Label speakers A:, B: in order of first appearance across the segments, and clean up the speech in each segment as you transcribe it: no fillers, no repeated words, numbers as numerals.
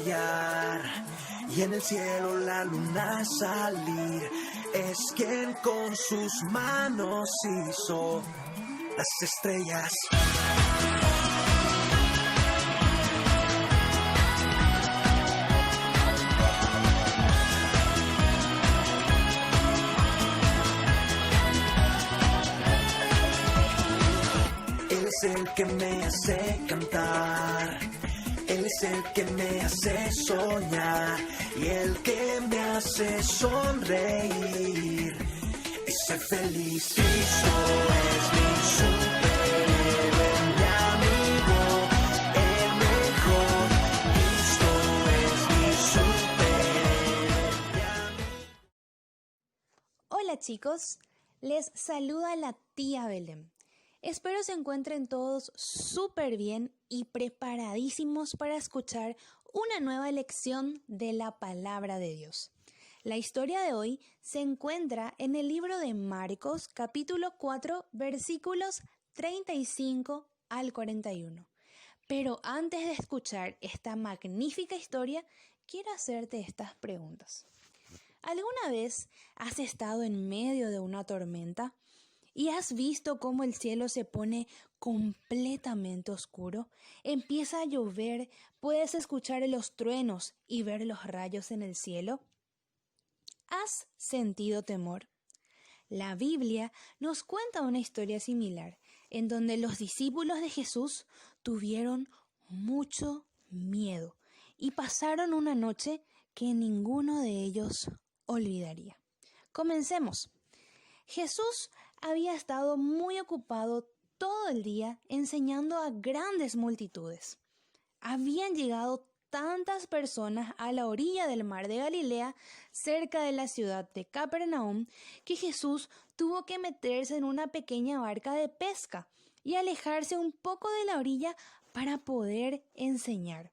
A: brillar y en el cielo la luna salir. Es quien con sus manos hizo las estrellas. Él es el que me hace cantar, Él es el que me hace soñar y el que me hace sonreír y ser feliz. Cristo es mi superhéroe, mi amigo, el mejor. Cristo es mi superhéroe, mi amigo.
B: Hola chicos, les saluda la tía Belén. Espero se encuentren todos súper bien y preparadísimos para escuchar una nueva lección de la palabra de Dios. La historia de hoy se encuentra en el libro de Marcos, capítulo 4, versículos 35 al 41. Pero antes de escuchar esta magnífica historia, quiero hacerte estas preguntas. ¿Alguna vez has estado en medio de una tormenta y has visto cómo el cielo se pone completamente oscuro? Empieza a llover, puedes escuchar los truenos y ver los rayos en el cielo. ¿Has sentido temor? La Biblia nos cuenta una historia similar, en donde los discípulos de Jesús tuvieron mucho miedo y pasaron una noche que ninguno de ellos olvidaría. Comencemos. Jesús había estado muy ocupado todo el día enseñando a grandes multitudes. Habían llegado tantas personas a la orilla del mar de Galilea, cerca de la ciudad de Capernaum, que Jesús tuvo que meterse en una pequeña barca de pesca y alejarse un poco de la orilla para poder enseñar.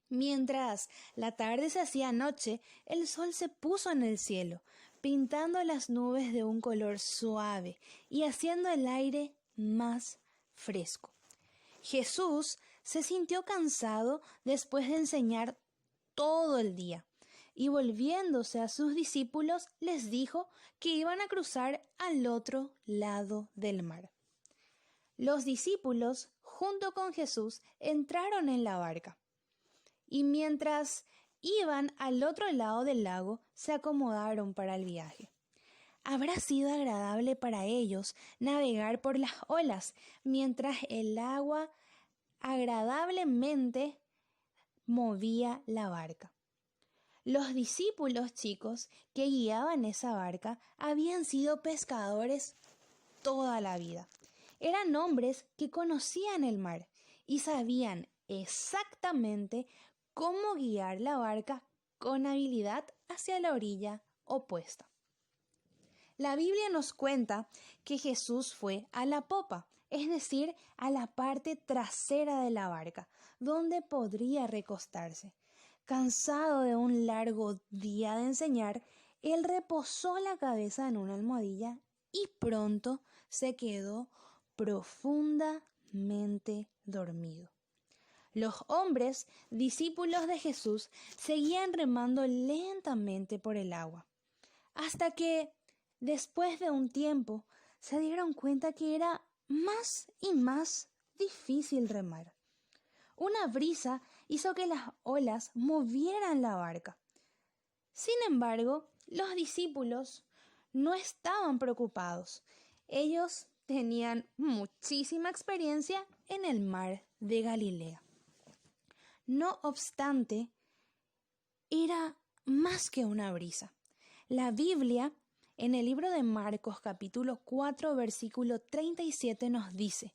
B: Mientras la tarde se hacía noche, el sol se puso en el cielo, pintando las nubes de un color suave y haciendo el aire más fresco. Jesús se sintió cansado después de enseñar todo el día y volviéndose a sus discípulos les dijo que iban a cruzar al otro lado del mar. Los discípulos, junto con Jesús, entraron en la barca. Y mientras iban al otro lado del lago, se acomodaron para el viaje. Habrá sido agradable para ellos navegar por las olas, mientras el agua agradablemente movía la barca. Los discípulos chicos que guiaban esa barca habían sido pescadores toda la vida. Eran hombres que conocían el mar y sabían exactamente cómo guiar la barca con habilidad hacia la orilla opuesta. La Biblia nos cuenta que Jesús fue a la popa, es decir, a la parte trasera de la barca, donde podría recostarse. Cansado de un largo día de enseñar, él reposó la cabeza en una almohadilla y pronto se quedó profundamente dormido. Los hombres, discípulos de Jesús, seguían remando lentamente por el agua, hasta que, después de un tiempo, se dieron cuenta que era más y más difícil remar. Una brisa hizo que las olas movieran la barca. Sin embargo, los discípulos no estaban preocupados. Ellos tenían muchísima experiencia en el mar de Galilea. No obstante, era más que una brisa. La Biblia, en el libro de Marcos, capítulo 4, versículo 37, nos dice: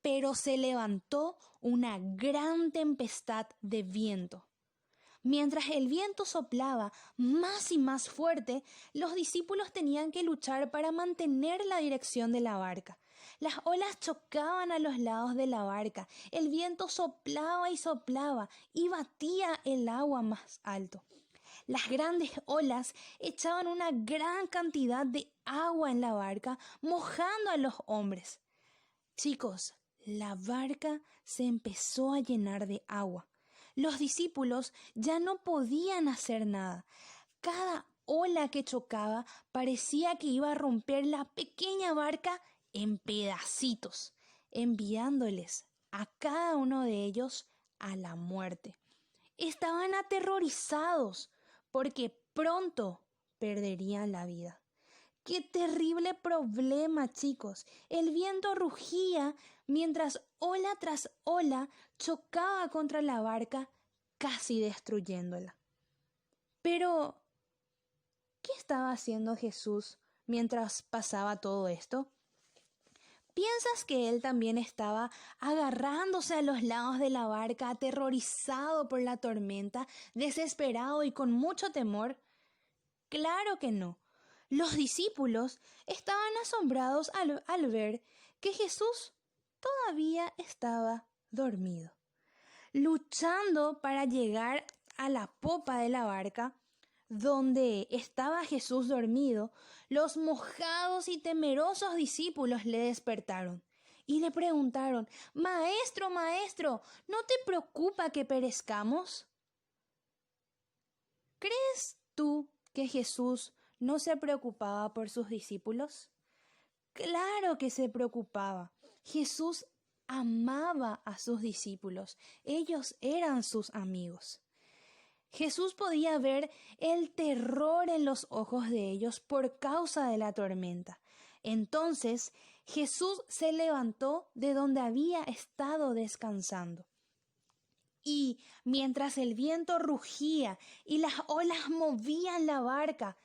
B: «Pero se levantó una gran tempestad de viento. Mientras el viento soplaba más y más fuerte, los discípulos tenían que luchar para mantener la dirección de la barca. Las olas chocaban a los lados de la barca, el viento soplaba y batía el agua más alto. Las grandes olas echaban una gran cantidad de agua en la barca, mojando a los hombres. Chicos, la barca se empezó a llenar de agua. Los discípulos ya no podían hacer nada. Cada ola que chocaba parecía que iba a romper la pequeña barca en pedacitos, enviándoles a cada uno de ellos a la muerte. Estaban aterrorizados porque pronto perderían la vida. ¡Qué terrible problema, chicos! El viento rugía mientras ola tras ola chocaba contra la barca, casi destruyéndola. Pero, ¿qué estaba haciendo Jesús mientras pasaba todo esto? ¿Piensas que él también estaba agarrándose a los lados de la barca, aterrorizado por la tormenta, desesperado y con mucho temor? Claro que no. Los discípulos estaban asombrados al ver que Jesús todavía estaba dormido. Luchando para llegar a la popa de la barca, donde estaba Jesús dormido, los mojados y temerosos discípulos le despertaron y le preguntaron: Maestro, maestro, ¿no te preocupa que perezcamos? ¿Crees tú que Jesús no se preocupaba por sus discípulos? Claro que se preocupaba. Jesús amaba a sus discípulos. Ellos eran sus amigos. Jesús podía ver el terror en los ojos de ellos por causa de la tormenta. Entonces Jesús se levantó de donde había estado descansando. Y mientras el viento rugía y las olas movían la barca,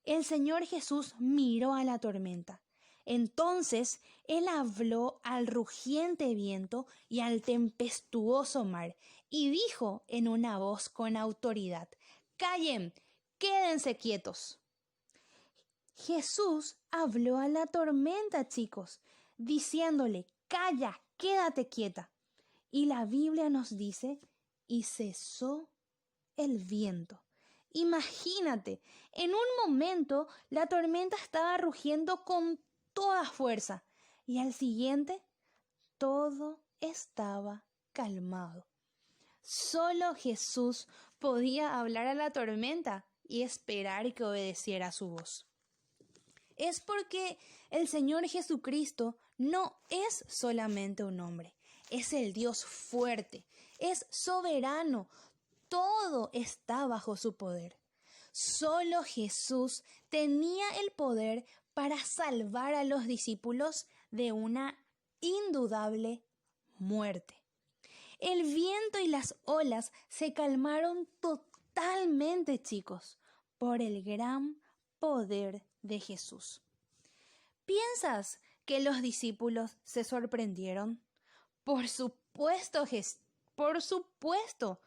B: el Señor Jesús miró a la tormenta. Entonces Él habló al rugiente viento y al tempestuoso mar, y dijo en una voz con autoridad: ¡Callen! ¡Quédense quietos! Jesús habló a la tormenta, chicos, diciéndole: ¡Calla! ¡Quédate quieta! Y la Biblia nos dice: y cesó el viento. Imagínate, en un momento la tormenta estaba rugiendo con toda fuerza y al siguiente todo estaba calmado. Solo Jesús podía hablar a la tormenta y esperar que obedeciera su voz. Es porque el Señor Jesucristo no es solamente un hombre, es el Dios fuerte, es soberano, todo está bajo su poder. Solo Jesús tenía el poder para salvar a los discípulos de una indudable muerte. El viento y las olas se calmaron totalmente, chicos, por el gran poder de Jesús. ¿Piensas que los discípulos se sorprendieron? Por supuesto, por supuesto.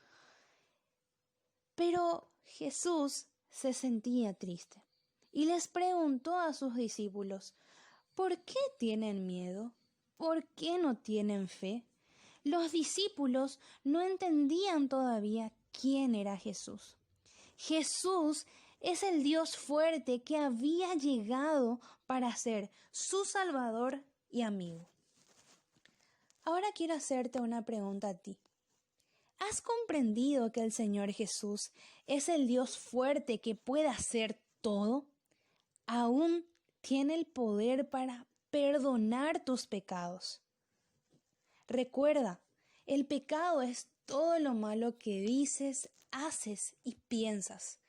B: Pero Jesús se sentía triste y les preguntó a sus discípulos: ¿por qué tienen miedo? ¿Por qué no tienen fe? Los discípulos no entendían todavía quién era Jesús. Jesús es el Dios fuerte que había llegado para ser su Salvador y amigo. Ahora quiero hacerte una pregunta a ti. ¿Has comprendido que el Señor Jesús es el Dios fuerte que puede hacer todo? Aún tiene el poder para perdonar tus pecados. Recuerda, el pecado es todo lo malo que dices, haces y piensas,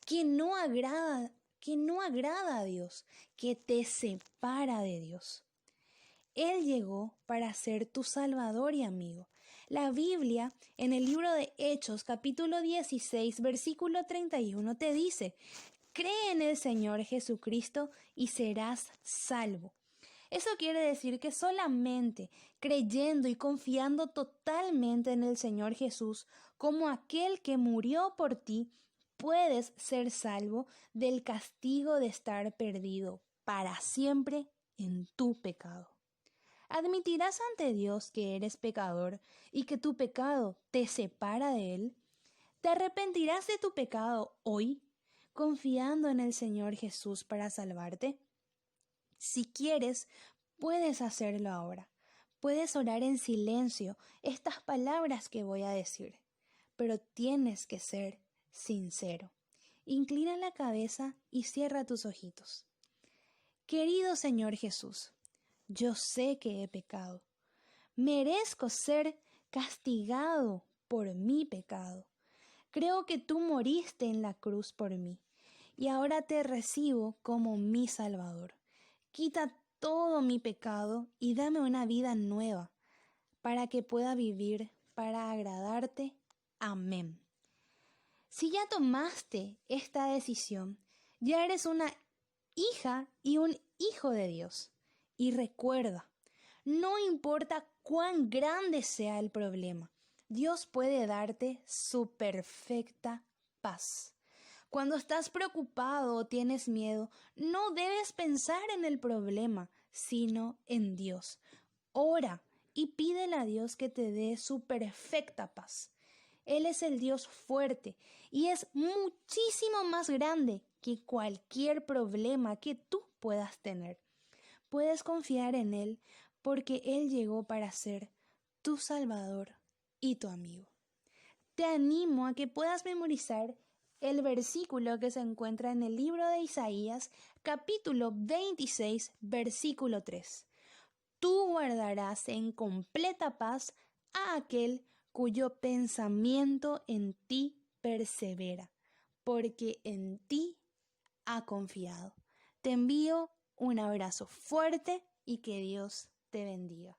B: que no agrada a Dios, que te separa de Dios. Él llegó para ser tu Salvador y amigo. La Biblia, en el libro de Hechos, capítulo 16, versículo 31, te dice: cree en el Señor Jesucristo y serás salvo. Eso quiere decir que solamente creyendo y confiando totalmente en el Señor Jesús como aquel que murió por ti, puedes ser salvo del castigo de estar perdido para siempre en tu pecado. ¿Admitirás ante Dios que eres pecador y que tu pecado te separa de Él? ¿Te arrepentirás de tu pecado hoy, confiando en el Señor Jesús para salvarte? Si quieres, puedes hacerlo ahora. Puedes orar en silencio estas palabras que voy a decir. pero tienes que ser sincero. Inclina la cabeza y cierra tus ojitos. Querido Señor Jesús, yo sé que he pecado. Merezco ser castigado por mi pecado. Creo que tú moriste en la cruz por mí y ahora te recibo como mi Salvador. Quita todo mi pecado y dame una vida nueva para que pueda vivir para agradarte. Amén. Si ya tomaste esta decisión, ya eres una hija y un hijo de Dios. Y recuerda, no importa cuán grande sea el problema, Dios puede darte su perfecta paz. Cuando estás preocupado o tienes miedo, no debes pensar en el problema, sino en Dios. Ora y pídele a Dios que te dé su perfecta paz. Él es el Dios fuerte y es muchísimo más grande que cualquier problema que tú puedas tener. Puedes confiar en Él porque Él llegó para ser tu Salvador y tu amigo. Te animo a que puedas memorizar el versículo que se encuentra en el libro de Isaías, capítulo 26, versículo 3. Tú guardarás en completa paz a aquel cuyo pensamiento en ti persevera, porque en ti ha confiado. Te envío un abrazo fuerte y que Dios te bendiga.